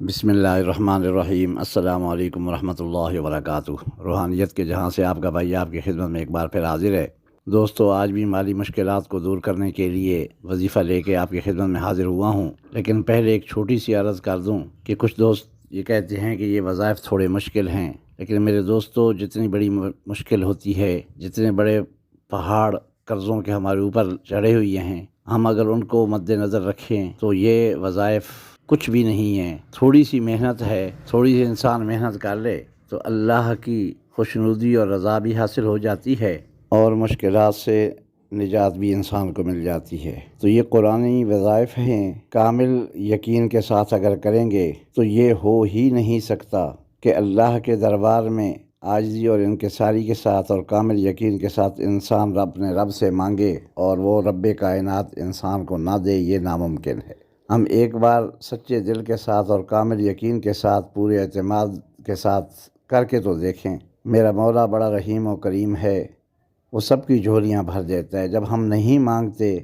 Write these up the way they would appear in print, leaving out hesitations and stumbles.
بسم اللہ الرحمن الرحیم۔ السلام علیکم ورحمۃ اللہ وبرکاتہ۔ روحانیت کے جہاں سے آپ کا بھائی آپ کی خدمت میں ایک بار پھر حاضر ہے۔ دوستو، آج بھی مالی مشکلات کو دور کرنے کے لیے وظیفہ لے کے آپ کی خدمت میں حاضر ہوا ہوں، لیکن پہلے ایک چھوٹی سی عرض کر دوں کہ کچھ دوست یہ کہتے ہیں کہ یہ وظائف تھوڑے مشکل ہیں، لیکن میرے دوستو، جتنی بڑی مشکل ہوتی ہے، جتنے بڑے پہاڑ قرضوں کے ہمارے اوپر چڑھے ہوئے ہیں، ہم اگر ان کو مد نظر رکھیں تو یہ وظائف کچھ بھی نہیں ہے۔ تھوڑی سی محنت ہے، تھوڑی سی انسان محنت کر لے تو اللہ کی خوشنودی اور رضا بھی حاصل ہو جاتی ہے، اور مشکلات سے نجات بھی انسان کو مل جاتی ہے۔ تو یہ قرآنی وظائف ہیں، کامل یقین کے ساتھ اگر کریں گے تو یہ ہو ہی نہیں سکتا کہ اللہ کے دربار میں عاجزی اور انکساری کے ساتھ اور کامل یقین کے ساتھ انسان اپنے رب سے مانگے اور وہ رب کائنات انسان کو نہ دے۔ یہ ناممکن ہے۔ ہم ایک بار سچے دل کے ساتھ اور کامل یقین کے ساتھ پورے اعتماد کے ساتھ کر کے تو دیکھیں۔ میرا مولا بڑا رحیم و کریم ہے، وہ سب کی جھولیاں بھر دیتا ہے۔ جب ہم نہیں مانگتے،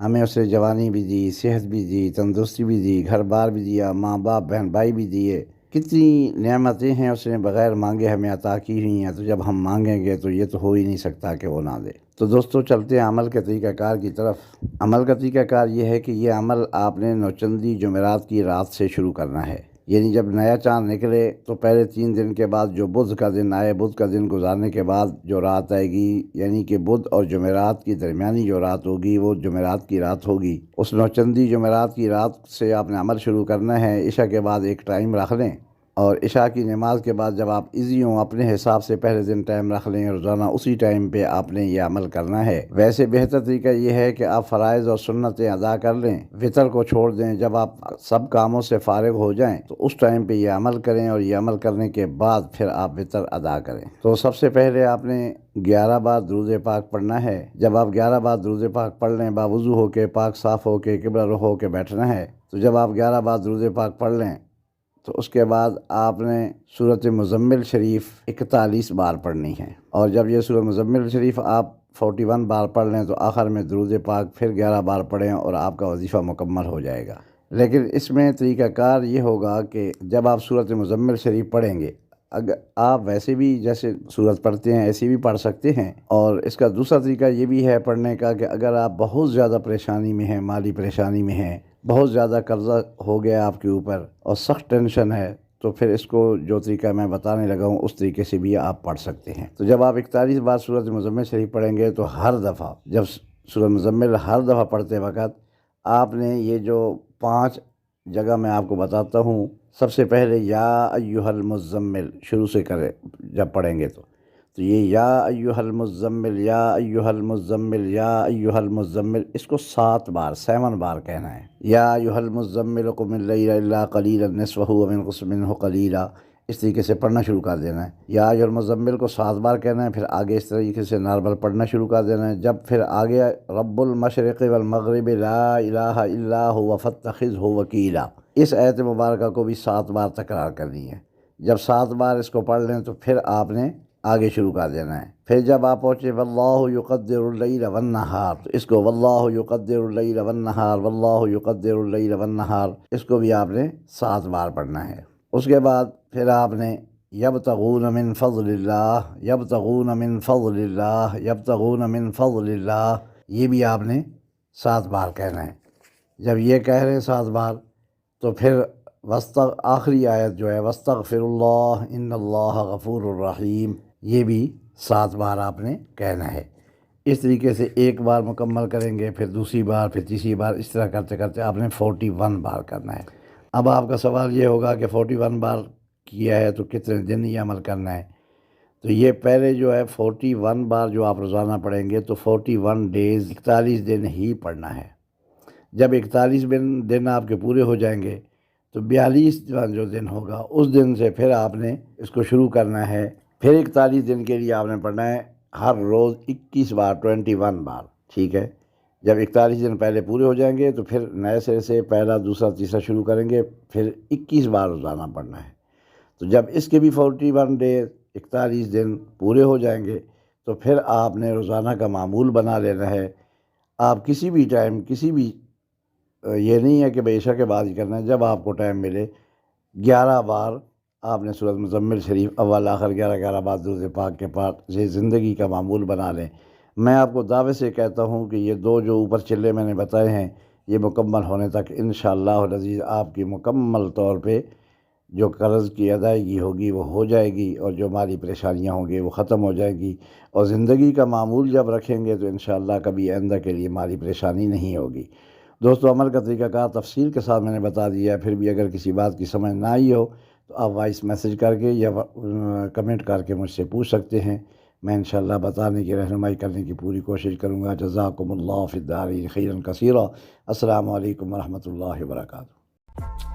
ہمیں اس نے جوانی بھی دی، صحت بھی دی، تندرستی بھی دی، گھر بار بھی دیا، ماں باپ بہن بھائی بھی دیے، کتنی نعمتیں ہیں اس نے بغیر مانگے ہمیں عطا کی ہوئی ہیں۔ تو جب ہم مانگیں گے تو یہ تو ہو ہی نہیں سکتا کہ وہ نہ دے۔ تو دوستو، چلتے ہیں عمل کے طریقہ کار کی طرف۔ عمل کا طریقہ کار یہ ہے کہ یہ عمل آپ نے نوچندی جمعرات کی رات سے شروع کرنا ہے، یعنی جب نیا چاند نکلے تو پہلے 3 دن کے بعد جو بدھ کا دن آئے، بدھ کا دن گزارنے کے بعد جو رات آئے گی، یعنی کہ بدھ اور جمعرات کی درمیانی جو رات ہوگی وہ جمعرات کی رات ہوگی۔ اس نوچندی جمعرات کی رات سے آپ نے عمل شروع کرنا ہے۔ عشاء کے بعد ایک ٹائم رکھ لیں، اور عشاء کی نماز کے بعد جب آپ ایزی ہوں اپنے حساب سے پہلے دن ٹائم رکھ لیں، روزانہ اسی ٹائم پہ آپ نے یہ عمل کرنا ہے۔ ویسے بہتر طریقہ یہ ہے کہ آپ فرائض اور سنتیں ادا کر لیں، وطر کو چھوڑ دیں۔ جب آپ سب کاموں سے فارغ ہو جائیں تو اس ٹائم پہ یہ عمل کریں، اور یہ عمل کرنے کے بعد پھر آپ وطر ادا کریں۔ تو سب سے پہلے آپ نے 11 بار درود پاک پڑھنا ہے۔ جب آپ 11 بار درود پاک پڑھ لیں، باوضو ہو کے، پاک صاف ہو کے، قبلہ رخ ہو کے بیٹھنا ہے۔ تو جب آپ 11 بار درود پاک پڑھ لیں تو اس کے بعد آپ نے سورۃ مزمل شریف 41 بار پڑھنی ہے، اور جب یہ سورۃ مزمل شریف آپ 41 بار پڑھ لیں تو آخر میں درود پاک پھر 11 بار پڑھیں اور آپ کا وظیفہ مکمل ہو جائے گا۔ لیکن اس میں طریقہ کار یہ ہوگا کہ جب آپ سورۃ مزمل شریف پڑھیں گے، اگر آپ ویسے بھی جیسے سورت پڑھتے ہیں ایسے بھی پڑھ سکتے ہیں، اور اس کا دوسرا طریقہ یہ بھی ہے پڑھنے کا کہ اگر آپ بہت زیادہ پریشانی میں ہیں، مالی پریشانی میں ہیں، بہت زیادہ قرضہ ہو گیا آپ کے اوپر اور سخت ٹینشن ہے، تو پھر اس کو جو طریقہ میں بتانے لگا ہوں اس طریقے سے بھی آپ پڑھ سکتے ہیں۔ تو جب آپ 41 بار سورۃ مزمل شریف پڑھیں گے تو ہر دفعہ جب سورۃ مزمل ہر دفعہ پڑھتے وقت آپ نے یہ جو 5 جگہ میں آپ کو بتاتا ہوں، سب سے پہلے یا ایھا المزمل شروع سے کریں جب پڑھیں گے تو یہ یا ایھا المزمل، یا ایھا المزمل، یا ایھا المزمل، اس کو 7 بار 7 بار کہنا ہے۔ یا ایھا المزمل قم اللیل الا قلیلا نصفہ وانقص منہ قلیلا، اس طریقے سے پڑھنا شروع کر دینا ہے۔ یا ایھا المزمل کو 7 بار کہنا ہے، پھر آگے اس طریقے سے نارمل پڑھنا شروع کر دینا ہے۔ جب پھر آگے رب المشرق والمغرب لا الہ الا هو فاتخذہ وکیلا، اس آیت مبارکہ کو بھی 7 بار تکرار کرنی ہے۔ جب 7 بار اس کو پڑھ لیں تو پھر آپ نے آگے شروع کر دینا ہے۔ پھر جب آپ پہنچے واللہ یقدر اللیل والنہار، تو اس کو واللہ یقدر اللیل والنہار، واللہ یقدر اللیل والنہار، اس کو بھی آپ نے 7 بار پڑھنا ہے۔ اس کے بعد پھر آپ نے یبتغون من فضل اللہ، یبتغون من فضل اللہ، یبتغون من فضل اللہ، یہ بھی آپ نے 7 بار کہنا ہے۔ جب یہ کہہ رہے ہیں 7 بار تو پھر آخری آیت جو ہے وَاسْتَغْفِرُ اللَّهَ إِنَّ اللَّهَ غَفُورٌ رَحِيمٌ، یہ بھی 7 بار آپ نے کہنا ہے۔ اس طریقے سے ایک بار مکمل کریں گے، پھر دوسری بار، پھر تیسری بار، اس طرح کرتے کرتے آپ نے 41 بار کرنا ہے۔ اب آپ کا سوال یہ ہوگا کہ 41 بار کیا ہے تو کتنے دن یہ عمل کرنا ہے؟ تو یہ پہلے جو ہے 41 بار جو آپ روزانہ پڑھیں گے تو 41 ڈیز 41 دن ہی پڑھنا ہے۔ جب 41 دن آپ کے پورے ہو جائیں گے تو 42واں جو دن ہوگا اس دن سے پھر آپ نے اس کو شروع کرنا ہے۔ پھر 41 دن کے لیے آپ نے پڑھنا ہے ہر روز 21 بار، 21 بار، ٹھیک ہے۔ جب 41 دن پہلے پورے ہو جائیں گے تو پھر نئے سرے سے پہلا، دوسرا، تیسرا شروع کریں گے، پھر 21 بار روزانہ پڑھنا ہے۔ تو جب اس کے بھی 41 ڈیز 41 دن پورے ہو جائیں گے تو پھر آپ نے روزانہ کا معمول بنا لینا ہے۔ آپ کسی بھی ٹائم، کسی بھی، یہ نہیں ہے کہ بے عشاء کے بعد ہی کرنا ہے، جب آپ کو ٹائم ملے 11 بار آپ نے سورۃ مزمل شریف اول آخر 11 بار درود پاک کے پاس یہ زندگی کا معمول بنا لیں۔ میں آپ کو دعوے سے کہتا ہوں کہ یہ دو جو اوپر چلے میں نے بتائے ہیں، یہ مکمل ہونے تک انشاءاللہ العزیز آپ کی مکمل طور پہ جو قرض کی ادائیگی ہوگی وہ ہو جائے گی، اور جو مالی پریشانیاں ہوں گی وہ ختم ہو جائے گی، اور زندگی کا معمول جب رکھیں گے تو انشاءاللہ کبھی آئندہ کے لیے مالی پریشانی نہیں ہوگی۔ دوستو، عمل کا طریقہ کار تفصیل کے ساتھ میں نے بتا دیا ہے، پھر بھی اگر کسی بات کی سمجھ نہ آئی ہو تو آپ وائس میسیج کر کے یا کمنٹ کر کے مجھ سے پوچھ سکتے ہیں۔ میں انشاءاللہ بتانے کی، رہنمائی کرنے کی پوری کوشش کروں گا۔ جزاکم اللہ فی الدارین خیرا کثیرا۔ السلام علیکم ورحمۃ اللہ وبرکاتہ۔